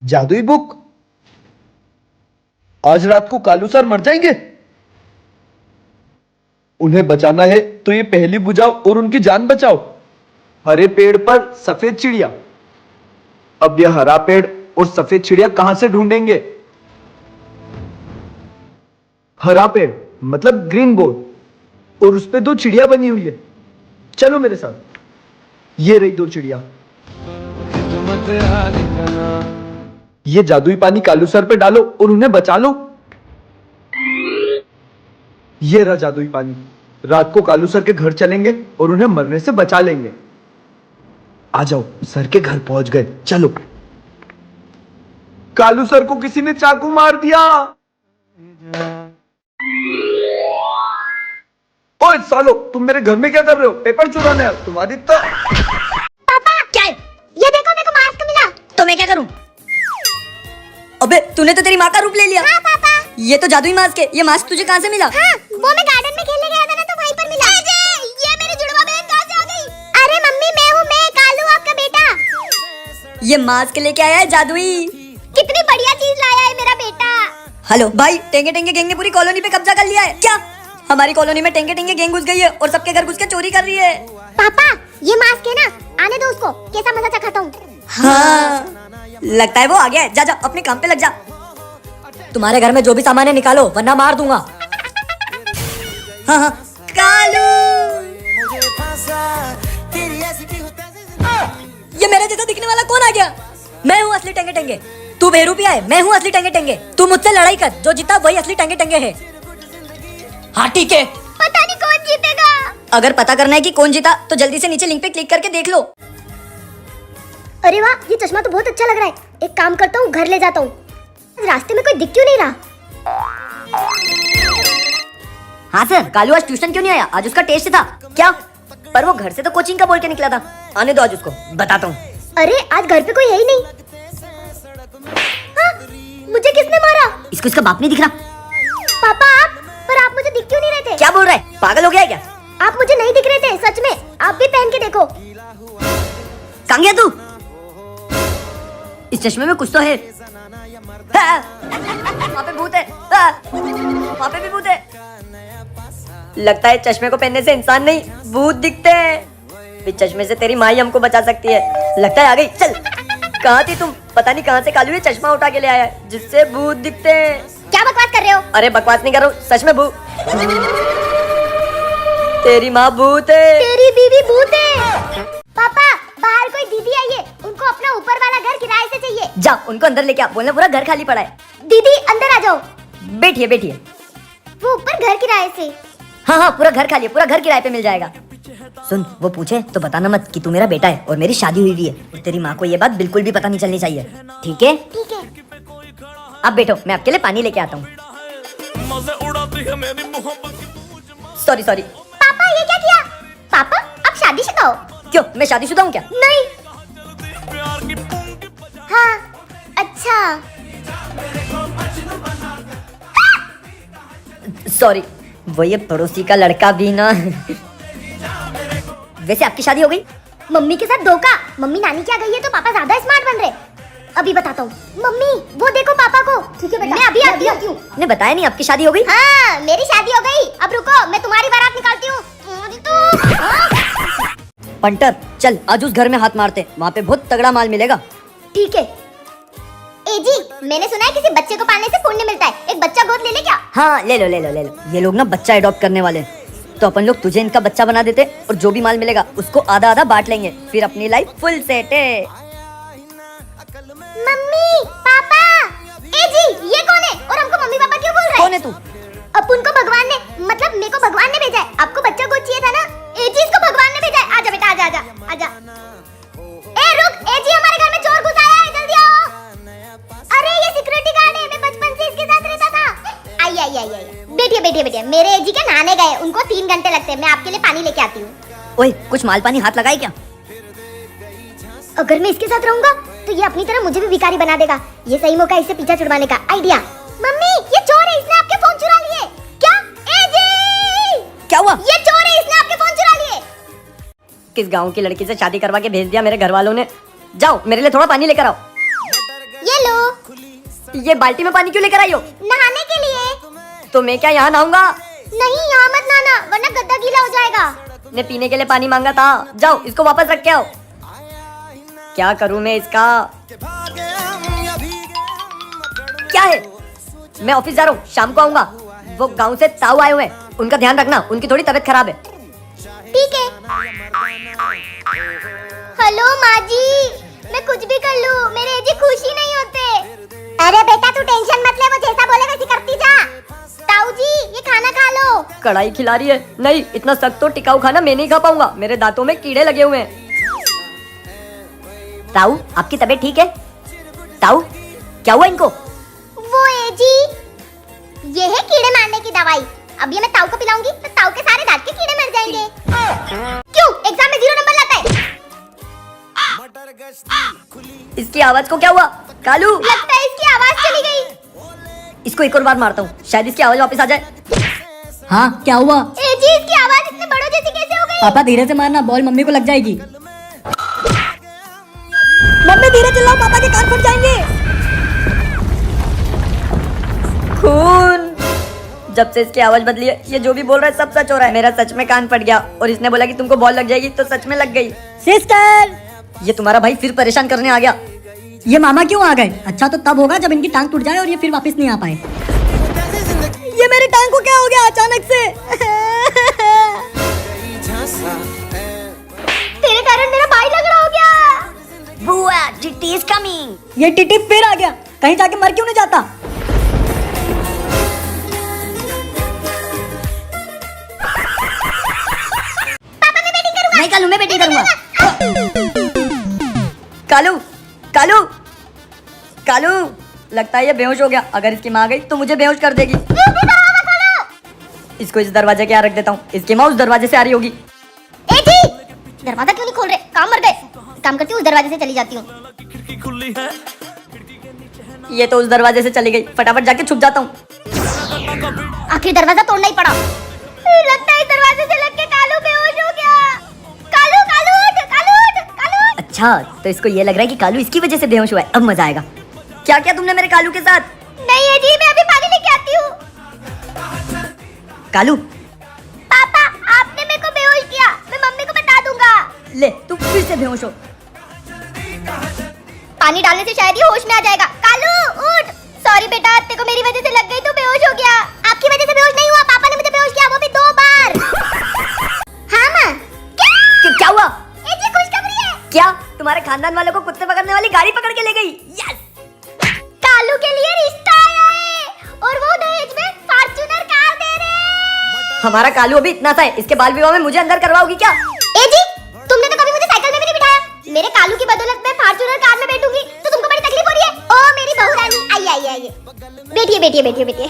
जादुई बुक। आज रात को कालू सर मर जाएंगे। उन्हें बचाना है तो ये पहेली बुझाओ और उनकी जान बचाओ। हरे पेड़ पर सफेद चिड़िया। अब यह हरा पेड़ और सफेद चिड़िया कहां से ढूंढेंगे? हरा पेड़ मतलब ग्रीन बोर्ड और उस पे दो चिड़िया बनी हुई है। चलो मेरे साथ। ये रही दो चिड़िया। ये जादुई पानी कालू सर पे डालो और उन्हें बचा लो। ये रहा जादुई पानी। रात को कालू सर के घर चलेंगे और उन्हें मरने से बचा लेंगे। आ जाओ, सर के घर पहुंच गए। चलो। कालू सर को किसी ने चाकू मार दिया। ओए सालो, तुम मेरे घर में क्या कर रहे हो? पेपर चुराने आए तुम्हारी तो। पापा क्या है? ये देखो मेरे को मास्क मिला। तो मैं क्या करूं? अबे तूने तो तेरी माँ का रूप ले लिया। हाँ पापा। ये तो जादुई मास्क है। ये मास्क तुझे कहाँ से मिला? हाँ, वो मैं गार्डन में खेलने गया था ना, तो वहीं पर मिला। ये मेरी जुड़वा बहन कहाँ से आ गई? अरे मम्मी, मैं कालू, आपका बेटा। ये मास्क लेके आया है जादुई। कितनी बढ़िया चीज लाया है मेरा बेटा। हेलो भाई, टेंगे टेंगे गैंग ने पूरी कॉलोनी पे कब्जा कर लिया है। क्या हमारी कॉलोनी में टेंगे टेंगे गैंग घुस गई है और सबके घर घुस के चोरी कर रही है? पापा ये मास्क है ना, आने दो उसको, कैसा मजा चखाता हूँ। हाँ, लगता है वो आ गया है। जा जा अपने काम पे लग जा। तुम्हारे घर में जो भी सामान है निकालो, वरना मार दूंगा। हाँ हाँ, कालू। ये मेरे जैसा दिखने वाला कौन आ गया? मैं हूँ असली टेंगे टेंगे। तू बेरूपिया है, मैं हूँ असली टेंगे टेंगे। तू मुझसे लड़ाई कर, जो जीता वही असली टेंगे टेंगे है। हाँ ठीक है। पता नहीं कौन जीतेगा। अगर पता करना है कि कौन जीता तो जल्दी से नीचे लिंक पे क्लिक करके देख लो। अरे वाह, ये चश्मा तो बहुत अच्छा लग रहा है। एक काम करता हूँ, घर ले जाता हूँ। रास्ते में कोई दिख क्यों नहीं रहा? हाँ सर, कालू आज ट्यूशन क्यों नहीं आया? आज उसका टेस्ट था क्या? पर वो घर से तो कोचिंग का बोल के निकला था। आने दो, आज उसको बताता हूँ। अरे आज घर पे कोई है ही नहीं। हाँ, मुझे किसने मारा? इसको इसका बाप नहीं दिख रहा। पापा आप, पर आप मुझे दिख क्यों नहीं रहे थे? क्या बोल रहा है? पागल हो गया है क्या? आप मुझे नहीं दिख रहे थे, सच में। आप भी पहन के देखो। कहाँ गया तू? इस चश्मे में कुछ तो है। हाँ, वहाँ पे भूत है। हाँ, वहाँ पे भी भूत है। लगता है चश्मे को पहनने से इंसान नहीं भूत दिखते हैं। इस चश्मे से तेरी माँ ही हमको बचा सकती है। लगता है आ गई। चल, कहाँ थी तुम? पता नहीं कहाँ से कालू ये चश्मा उठा के ले आया है जिससे भूत दिखते हैं। क्या बकवास कर रहे हो? अरे बकवास नहीं कर रहा हूँ, सच में भूत। तेरी माँ भूत है। तेरी बीवी भूत है। पापा बाहर कोई दीदी आई है, उनको अपना ऊपर वाला घर किराए से चाहिए। जा उनको अंदर लेके आ, बोलना पूरा घर खाली पड़ा है। दीदी अंदर आ जाओ। बैठिए बैठिए। वो ऊपर घर किराए से। हाँ हाँ, पूरा घर खाली है, पूरा घर किराए पे मिल जाएगा। सुन, वो पूछे तो बताना मत कि तू मेरा बेटा है और मेरी शादी हुई है। और तेरी माँ को ये बात बिल्कुल भी पता नहीं चलनी चाहिए, ठीक है? ठीक है। अब बैठो, मैं आपके लिए पानी लेके आता हूँ। Sorry sorry. पापा ये क्या किया? पापा आप शादी सिखाओ। क्यों, मैं शादीशुदा हूँ क्या? नहीं। हाँ अच्छा। सॉरी, वो ये पड़ोसी का लड़का भी ना। वैसे आपकी शादी हो गई? मम्मी के साथ धोखा। मम्मी नानी क्या गई है तो पापा ज्यादा स्मार्ट बन रहे। अभी बताता हूँ। मम्मी वो देखो पापा को। ठीक है बेटा, मैं अभी आती हूँ। ने बताया नहीं आपकी शादी हो गई? हाँ मेरी शादी हो गई। अब रुको, मैं तुम्हारी बारात निकालती हूँ। पंटर चल, आज उस घर में हाथ मारते, वहाँ पे बहुत तगड़ा माल मिलेगा। ठीक है। ए जी, मैंने सुना है किसी बच्चे को पालने से पुण्य मिलता है। एक बच्चा गोद ले ले क्या? हाँ ले लो ले लो ले लो। ये लोग ना बच्चा अडॉप्ट करने वाले हैं, तो अपन लोग तुझे इनका बच्चा बना देते और जो भी माल मिलेगा उसको आधा आधा बांट लेंगे, फिर अपनी लाइफ फुल सेट है। Mummy papa. ए जी ये कौन है और हमको मम्मी पापा क्यों बोल रहा है? कौन है तू? अपुन को भगवान ने, मतलब मेरे को भगवान ने भेजा है। आपको बच्चा गोद चाहिए था ना? ए जी इसको भगवान ने भेजा है। आजा बेटा, आजा आजा आजा। ए रुक, ए जी हमारे घर में चोर घुस आया है, जल्दी आओ। अरे ये सिक्योरिटी गार्ड है, मैं बचपन से इसके साथ रहता था। आई आई आई आई। बैठिए बैठिए बैठिए। मेरे ए जी के नहाने गए, उनको 3 घंटे लगते हैं। मैं आपके लिए पानी लेके आती हूँ। ओए कुछ माल पानी हाथ लगाए क्या? अगर मैं इसके साथ रहूंगा तो ये अपनी तरह मुझे भी भिखारी बना देगा। ये सही मौका इससे पीछा छुड़वाने का। आइडिया। मम्मी ये चोर है, इसने आपके फोन चुरा लिए। क्या? ए जी क्या हुआ? ये चोर है, इसने आपके फोन चुरा लिए। किस गांव की लड़की से शादी करवा के भेज दिया मेरे घर वालों ने। जाओ मेरे लिए थोड़ा पानी लेकर आओ। ये लो। ये बाल्टी में पानी क्यों लेकर आई हो? नहाने के लिए। तो मैं क्या यहाँ नहाऊंगा? नहीं, यहाँ मत नहाना वरना गद्दा गीला हो जाएगा। ने पीने के लिए पानी मांगा था, जाओ इसको वापस रख के आओ। क्या करूं मैं इसका? क्या है? मैं ऑफिस जा रहा हूँ, शाम को आऊंगा। वो गांव से ताऊ आए हुए हैं, उनका ध्यान रखना, उनकी थोड़ी तबीयत खराब है। ठीक है। हेलो माँ जी, मैं कुछ भी कर लूँ, मेरे एजी खुशी नहीं होते। अरे बेटा तू टेंशन मत ले, वो जैसा बोले वैसी करती जा। ताऊ जी ये खाना खा लो। कढ़ाई खिला रही है? नहीं, इतना सख्त तो टिकाऊ खाना मैं नहीं खा पाऊंगा, मेरे दांतों में कीड़े लगे हुए हैं। ताऊ आपकी तबीयत ठीक है? ताऊ क्या हुआ इनको? वो एजी, ये है कीड़े मारने की दवाई। अब ये मैं ताऊ को पिलाऊंगी तो ताऊ के सारे दांत के कीड़े मर जाएंगे। क्यों एग्जाम में 0 नंबर लाता है? इसकी आवाज को क्या हुआ? कालू, लगता है इसकी आवाज चली गई। इसको एक और बार मारता हूँ, शायद इसकी आवाज वापस आ जाए। हाँ क्या हुआ? एजी इसकी आवाज इतने बड़ों जैसी कैसे हो गई? पापा धीरे से मारना, बॉल मम्मी को लग जाएगी। मम्मी धीरे चलाओ, पापा के कान फट जाएंगे। खून। जब से इसकी आवाज बदली है, ये जो भी बोल रहा है सब सच हो रहा है। मेरा सच में कान फट गया और इसने बोला कि तुमको बॉल लग जाएगी, तो सच में लग गई। सिस्टर, ये तुम्हारा भाई फिर परेशान करने आ गया। ये मामा क्यों आ गए? अच्छा तो तब होगा जब इनकी टांग टूट जाए और ये फिर वापस नहीं आ पाए। ये मेरी टांग को क्या हो गया अचानक से? तेरे कारण मेरा भाई लगड़ा हो गया। बुआ, टिट्टी इज कमिंग। ये टिटी फिर आ गया, कहीं जाके मर क्यों नहीं जाता? नहीं कालू, मैं बैटिंग करूंगा। कालू, कालू, कालू, लगता है ये बेहोश हो गया। अगर इसकी माँ गई तो मुझे बेहोश कर देगी। इसको इस दरवाजे के यहाँ रख देता हूँ, इसकी माँ उस दरवाजे से आ रही होगी। एजी दरवाजा क्यों नहीं खोल रहे? काम मर गए। काम करती हूँ, उस दरवाजे से चली जाती हूँ। ये तो उस दरवाजे से चली गई, फटाफट जाके छुप जाता हूँ। आखिर दरवाजा तोड़ना ही पड़ा। लगता है इस दरवाजे से लग के कालू बेहोश हो गया। कालू कालू उठ, कालू उठ, कालू उठ। अच्छा, तो इसको ये लग रहा है कि कालू इसकी वजह से बेहोश हुआ है। अब मजा आएगा। क्या किया तुमने मेरे कालू के साथ? नहीं एजी, मैं अभी पानी लेके आती हूँ। कालू, पापा आपने मेरे को बेहोश किया, मैं मम्मी को बता दूंगा। ले तू फिर से बेहोश हो। पानी डालने से शायद ये होश में आ जाएगा। कालू उठ। सॉरी बेटा, तेरे को मेरी वजह से लग गई, तू बेहोश हो गया। आपकी वजह से बेहोश नहीं हुआ, पापा ने मुझे बेहोश किया, वो भी 2 बार। हाँ माँ। क्या हुआ? एजी खुशखबरी है। क्या तुम्हारे खानदान वालों को कुत्ते पकड़ने वाली गाड़ी पकड़ के ले गई? यस! कालू के लिए रिश्ता आया है और वो दहेज में फॉर्च्यूनर कार दे रहे हैं। हमारा कालू अभी इतना सा है, इसके बाल विवाह में मुझे अंदर करवाओगी क्या? एजी तुमने तो कभी मुझे साइकिल में भी नहीं बिठाया। मेरे कालू की बदौलत मैं फॉर्च्यूनर कार में बैठूंगी तो तुमको बड़ी तकलीफ हो रही है। ओ मेरी बहू रानी, आइए आइए आइए, बैठिए बैठिए बैठिए बैठिए।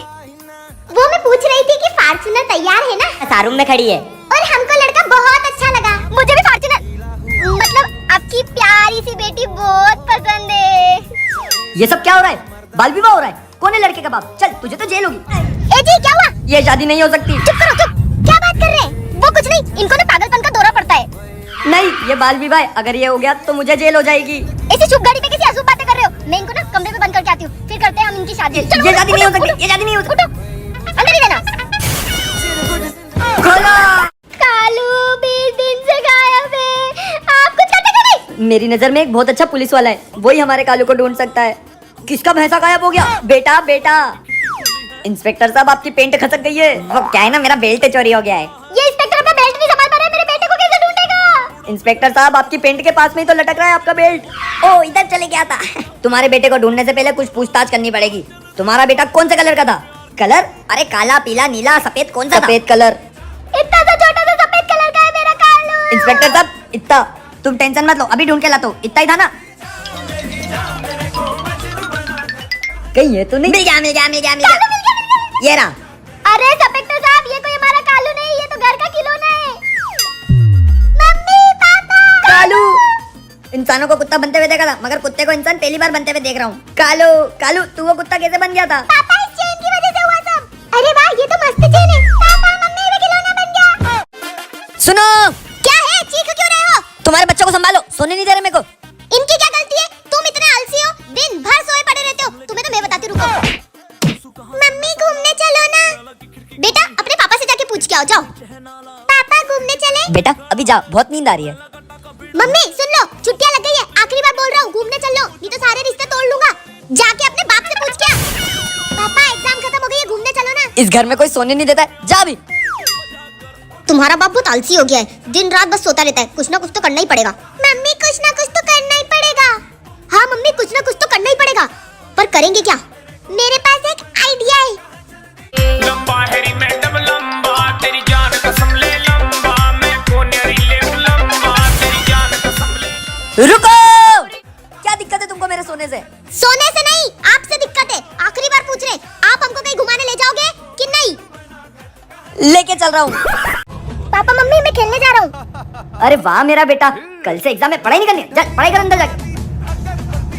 वो मैं पूछ रही थी कि फॉर्च्यूनर तैयार है ना? सारूम में खड़ी है। और हमको लड़का बहुत अच्छा लगा। मुझे भी फॉर्च्यूनर, मतलब आपकी प्यारी सी बेटी बहुत पसंद है। ये सब क्या हो रहा है? बाल विवाह हो रहा है? कौन है लड़के का बाप? चल तुझे तो जेल होगी। एजी क्या हुआ? ये शादी नहीं हो सकती। चुप करो चुप। क्या बात कर रहे हैं? वो कुछ नहीं, इनको ना पागलपन का दौरा पड़ता है। नहीं, ये बाल विवाह है, अगर ये हो गया तो मुझे जेल हो जाएगी। ऐसी चुप गाड़ी में कैसी असूब बातें कर रहे हो? मैं इनको ना कमरे में बंद करके आती हूँ, फिर करते हैं हम इनकी शादी। चलो, ये शादी उठो, नहीं हो सकती, उठो, ये शादी नहीं हो सकती। उठो, अंदर ही रहना। खोलो। कालू 20 दिन से गायब है, आप कुछ करते क्यों नहीं? मेरी नजर में एक बहुत अच्छा पुलिस वाला है, वही हमारे कालू को ढूंढ सकता है। किसका भैंसा गायब हो गया? बेटा बेटा। इंस्पेक्टर साहब आपकी पेंट खसक गई है। वो क्या है ना, मेरा बेल्ट चोरी हो गया है। ये इंस्पेक्टर अपना बेल्ट नहीं संभाल पा रहा है, मेरे बेटे को कैसे ढूंढेगा? इंस्पेक्टर साहब आपकी पेंट के पास में ही तो लटक रहा है आपका बेल्ट। ओ इधर चले गया था। तुम्हारे बेटे को ढूंढने से पहले कुछ पूछताछ करनी पड़ेगी। तुम्हारा बेटा कौन से कलर का था? कलर? अरे काला, पीला, नीला, सफेद, कौन सा? सफेद कलर। इतना सा छोटा सा सफेद कलर का है मेरा कालू। इंस्पेक्टर साहब इतना तुम टेंशन मत लो, अभी ढूंढ के लाता हूँ। इतना ही था ना? कहीं है तो नहीं? मिल गया मिल गया मिल गया मिल गया। ये रहा। अरे इंस्पेक्टर साहब, ये कोई हमारा कालू नहीं, ये तो घर का खिलौना है। मम्मी पापा। कालू। इंसानों को कुत्ता बनते हुए देखा था, मगर कुत्ते को इंसान पहली बार बनते हुए देख रहा हूँ। कालू कालू, तू वो कुत्ता कैसे बन गया था? पापा इस चेन की वजह से हुआ सब। अरे वाह, ये तो मस्त चेन है। पापा मम्मी वो खिलौना बन गया। सुनो, क्या है, चीख क्यों रहे हो? तुम्हारे बच्चों को संभालो, सोने नहीं दे रहे मेरे को। इनकी क्या गलती है? तुम इतने आलसी हो, दिन भर सोए पड़े जाओ जाओ। पापा घूमने चले? बेटा अभी जा, बहुत नींद आ रही है। मम्मी सुन लो, छुट्टियां लग गई है, आखिरी बार बोल रहा हूँ, घूमने चल लो, नहीं तो सारे रिश्ते तोड़ लूंगा। जाके अपने बाप से पूछ के आ। पापा एग्जाम खत्म हो गई है, घूमने चलो ना। इस घर में कोई सोने नहीं देता है, जा भी। तुम्हारा बाप बहुत आलसी हो गया है, दिन रात बस सोता रहता है, कुछ ना कुछ तो करना ही पड़ेगा। मम्मी कुछ ना कुछ तो करना ही पड़ेगा। हाँ मम्मी कुछ ना कुछ तो करना ही पड़ेगा, पर करेंगे क्या? मेरे पास एक आइडिया है। लंबा हैरी मैडम लंबा, तेरी जान कसम ले लंबा, मैं कोनेरी ले लंबा, तेरी जान कसम ले। रुको, क्या दिक्कत है तुमको मेरे सोने से? सोने से नहीं, आपसे दिक्कत है। आखिरी बार पूछ रहे, आप हमको कहीं घुमाने ले जाओगे कि नहीं? लेके चल रहा हूँ। पापा मम्मी मैं खेलने जा रहा हूँ। अरे वाह मेरा बेटा, कल से एग्जाम में पढ़ाई नहीं करनी, जा पढ़ाई कर अंदर जाके।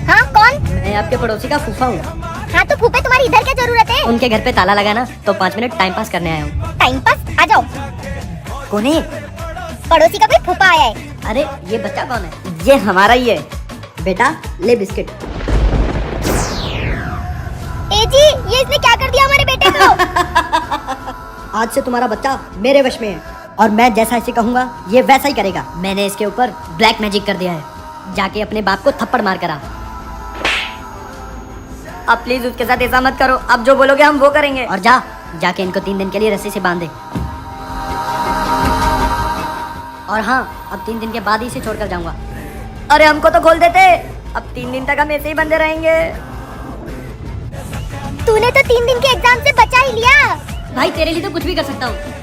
हाँ कौन? मैं आपके पड़ोसी का फूफा हूँ। हाँ तो फूफे तुम्हारी इधर क्या जरूरत है? उनके घर पे ताला लगा ना, तो 5 मिनट टाइम पास करने आया हूँ। Time pass? आ जाओ। कौन है? पड़ोसी का कोई फूफा आया है। अरे ये बच्चा कौन है? ये हमारा ही है। बेटा ले बिस्किट। ए जी, ये इसने क्या कर दिया हमारे बेटे को? आज से तुम्हारा बच्चा मेरे वश में है, और मैं जैसा इसे कहूँगा ये वैसा ही करेगा। मैंने इसके ऊपर ब्लैक मैजिक कर दिया है, जाके अपने बाप को थप्पड़ मार कर आ। अब प्लीज उसके साथ ऐसा मत करो, अब जो बोलोगे हम वो करेंगे। और जाके इनको 3 दिन के लिए रस्सी से बांध दे। और हाँ, अब 3 दिन के बाद ही इसे छोड़कर जाऊंगा। अरे हमको तो खोल देते, अब 3 दिन तक हम ऐसे ही बंधे रहेंगे। तूने तो 3 दिन के एग्जाम से बचा ही लिया। भाई तेरे लिए तो कुछ भी कर सकता हूँ।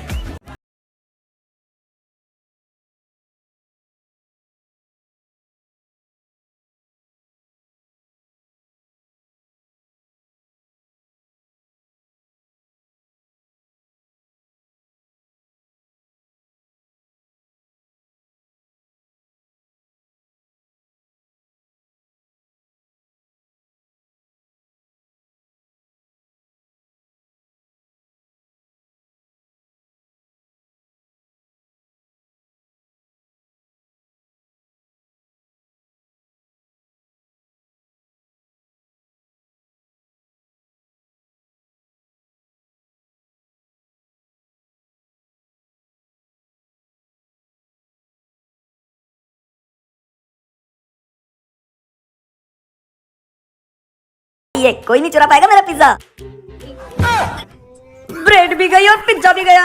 ये कोई नहीं चुरा पाएगा मेरा पिज्जा। ब्रेड भी गई और पिज्जा भी गया।